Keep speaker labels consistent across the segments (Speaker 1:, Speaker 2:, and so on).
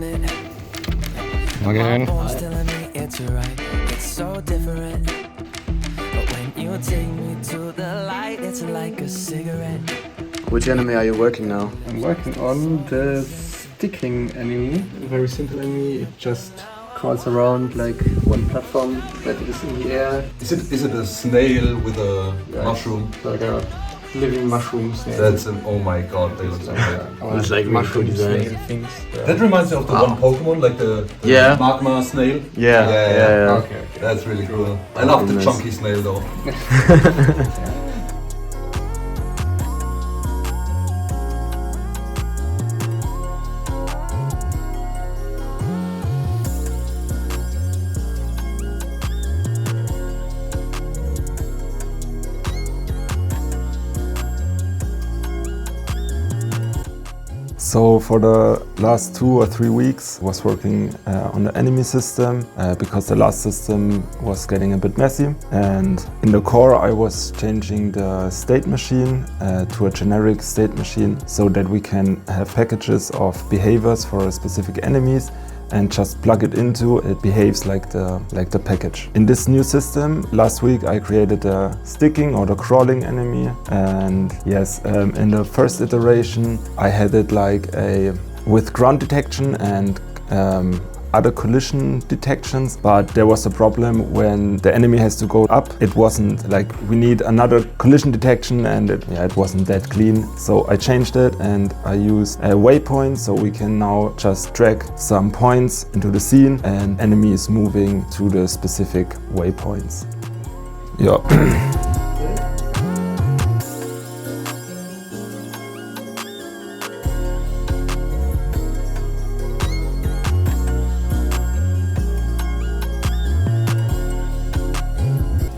Speaker 1: Again.
Speaker 2: Telling me it's right, it's so different. But when you take me to the light, it's like a cigarette.
Speaker 3: Which enemy are you working now?
Speaker 1: I'm working on the sticking enemy. A very simple enemy. It just crawls around like one platform that is in the air.
Speaker 4: Is it a snail with a mushroom?
Speaker 1: Like a living mushroom snail.
Speaker 4: That's an, oh my god, they look so good.
Speaker 1: It's like mushroom snail things.
Speaker 4: That reminds me of the one Pokemon, like the magma snail.
Speaker 3: Yeah.
Speaker 1: Okay.
Speaker 4: That's really cool. I love the chunky snail though.
Speaker 5: So for the last 2 or 3 weeks, I was working on the enemy system because the last system was getting a bit messy. And in the core, I was changing the state machine to a generic state machine so that we can have packages of behaviors for specific enemies and just plug it into, it behaves like the package. In this new system, last week I created a sticking or the crawling enemy, and yes, in the first iteration I had it like with ground detection and other collision detections, but there was a problem when the enemy has to go up. It wasn't like we need another collision detection, and it wasn't that clean. So I changed it and I used a waypoint, so we can now just drag some points into the scene and enemy is moving to the specific waypoints. Yeah.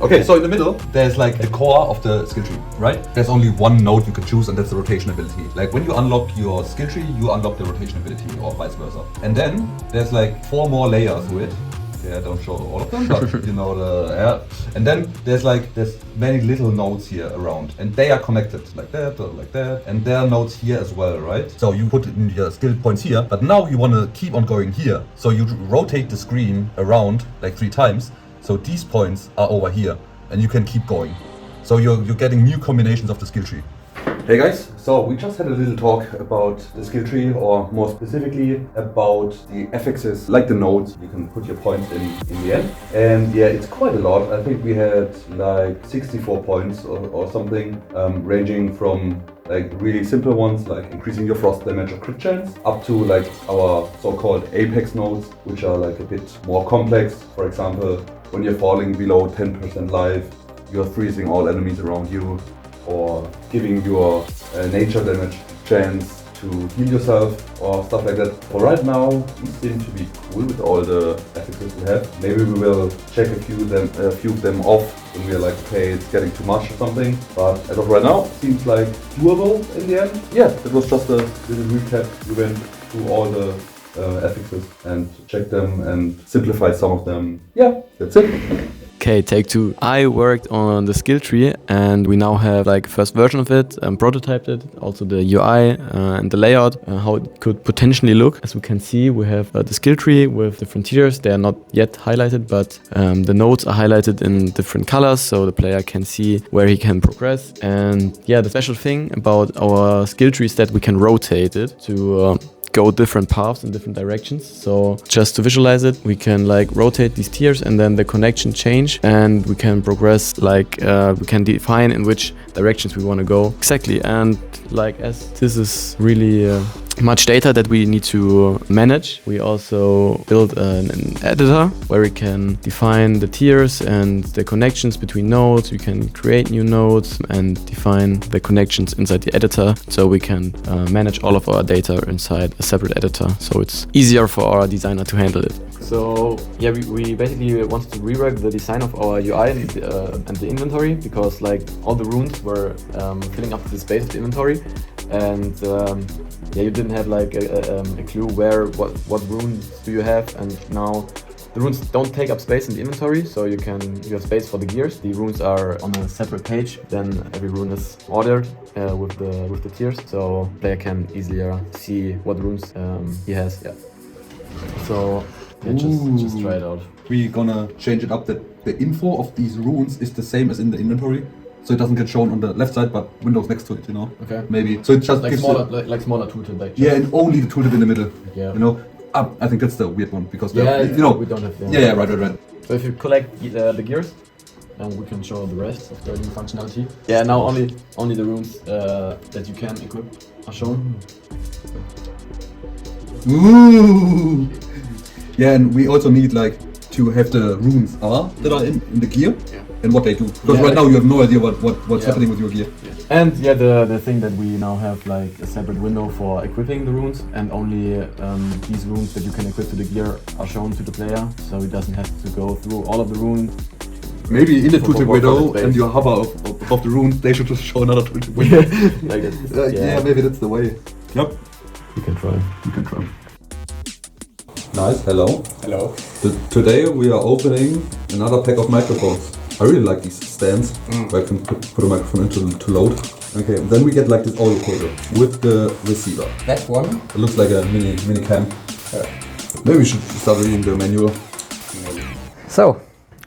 Speaker 4: Okay, so in the middle, there's like the core of the skill tree, right? There's only one node you can choose, and that's the rotation ability. Like when you unlock your skill tree, you unlock the rotation ability, or vice versa. And then there's like 4 more layers to it. Yeah, I don't show all of them, but you know And then there's many little nodes here around, and they are connected like that or like that, and there are nodes here as well, right? So you put in your skill points here, but now you want to keep on going here. So you rotate the screen around like 3 times. So these points are over here, and you can keep going. So you're getting new combinations of the skill tree. Hey guys, so we just had a little talk about the skill tree, or more specifically about the affixes, like the nodes. You can put your points in the end. And yeah, it's quite a lot. I think we had like 64 points or something, ranging from like really simple ones, like increasing your frost damage or crit chance, up to like our so-called apex nodes, which are like a bit more complex. For example, when you're falling below 10% life, you're freezing all enemies around you, or giving your nature damage chance to heal yourself, or stuff like that. For right now, we seem to be cool with all the affixes we have. Maybe we will check a few of them off when we're like, okay, it's getting too much or something. But as of right now, it seems like doable in the end. Yeah, it was just a little recap. We went through all the affixes and checked them and simplified some of them. Yeah, that's it.
Speaker 6: Okay, take 2. I worked on the skill tree, and we now have like first version of it, prototyped it, also the UI and the layout, how it could potentially look. As we can see, we have the skill tree with different tiers. They are not yet highlighted, but the nodes are highlighted in different colors, so the player can see where he can progress. And yeah, the special thing about our skill tree is that we can rotate it to go different paths in different directions. So just to visualize it, we can like rotate these tiers, and then the connection change, and we can progress, like we can define in which directions we want to go exactly. And like, as this is really much data that we need to manage, we also build an editor where we can define the tiers and the connections between nodes. We can create new nodes and define the connections inside the editor, so we can manage all of our data inside a separate editor, so it's easier for our designer to handle it. So yeah, we basically wanted to rework the design of our UI and the inventory, because like all the runes were filling up the space of the inventory, and yeah, you didn't have like a clue what runes do you have, and now the runes don't take up space in the inventory, so you have space for the gears. The runes are on a separate page, then every rune is ordered with the tiers, so player can easier see what runes he has. Yeah. So yeah, just try it out.
Speaker 4: We're gonna change it up that the info of these runes is the same as in the inventory. So it doesn't get shown on the left side, but windows next to it, you know?
Speaker 6: Okay.
Speaker 4: Maybe. So it just
Speaker 6: Like
Speaker 4: gives
Speaker 6: smaller,
Speaker 4: the,
Speaker 6: like smaller tooltip, like
Speaker 4: yeah, and only the tooltip in the middle.
Speaker 6: Yeah.
Speaker 4: You know? I think that's the weird one because the,
Speaker 6: Yeah,
Speaker 4: you know.
Speaker 6: we don't have the
Speaker 4: Yeah, right.
Speaker 6: So if you collect the gears, and we can show the rest of the new functionality. Yeah, now only the runes that you can equip are shown.
Speaker 4: Ooh. Yeah, and we also need like to have the runes that are in the gear and what they do. Because right now you have no idea what's happening with your gear.
Speaker 6: And yeah, the thing that we now have like a separate window for equipping the runes, and only these runes that you can equip to the gear are shown to the player, so he doesn't have to go through all of the runes.
Speaker 4: Maybe in the tooltip
Speaker 6: for
Speaker 4: window
Speaker 6: the
Speaker 4: and you hover above the runes, they should just show another tooltip window.
Speaker 6: Like
Speaker 4: yeah, maybe that's the way. Yep.
Speaker 6: You can try.
Speaker 4: Nice, hello.
Speaker 1: Hello.
Speaker 4: Today we are opening another pack of microphones. I really like these stands where I can put a microphone in to load. Okay, then we get like this audio cable with the receiver.
Speaker 1: That one?
Speaker 4: It looks like a mini cam. Maybe we should start reading the manual.
Speaker 1: So,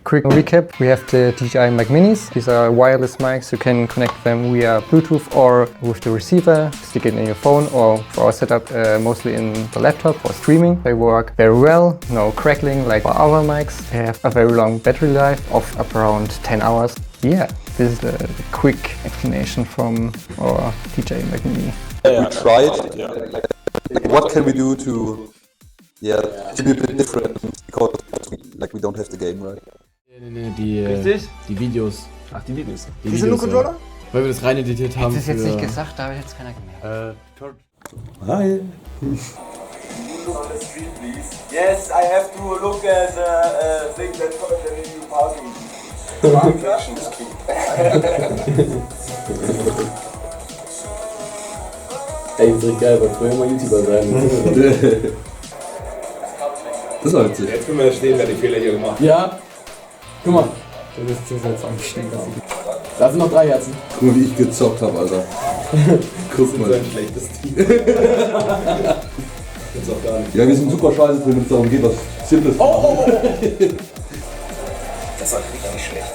Speaker 1: quick recap, we have the DJI Mic Minis. These are wireless mics, you can connect them via Bluetooth or with the receiver, stick it in your phone, or for our setup mostly in the laptop for streaming. They work very well, no crackling like our other mics. They have a very long battery life of up around 10 hours. Yeah, this is the quick explanation from our DJI Mic Mini.
Speaker 4: We tried. Like, what can we do to be a bit different because we don't have the game, right?
Speaker 6: Die Videos.
Speaker 1: Ach, die Videos.
Speaker 6: Diese Controller? Weil wir das rein editiert haben.
Speaker 1: Das ist jetzt nicht gesagt, da habe ich jetzt keiner gemerkt.
Speaker 4: Hi.
Speaker 7: Yes, I have to look at the thing that the new parking. Parking is key.
Speaker 6: Ey, das ist richtig geil, weil früher mal YouTuber sein.
Speaker 4: Das ist halt
Speaker 7: Jetzt können wir stehen, wer die Fehler hier gemacht hat.
Speaker 6: Ja, guck mal. Das ist jetzt am Stehen. Da sind noch 3 Herzen.
Speaker 4: Guck mal, wie ich gezockt habe, Alter. Guck mal.
Speaker 7: Das ist ein schlechtes Team. Jetzt auch gar nicht.
Speaker 4: Ja, wir sind super scheiße drin, wenn es darum geht, was Simples.
Speaker 7: Oh. Das war richtig schlecht.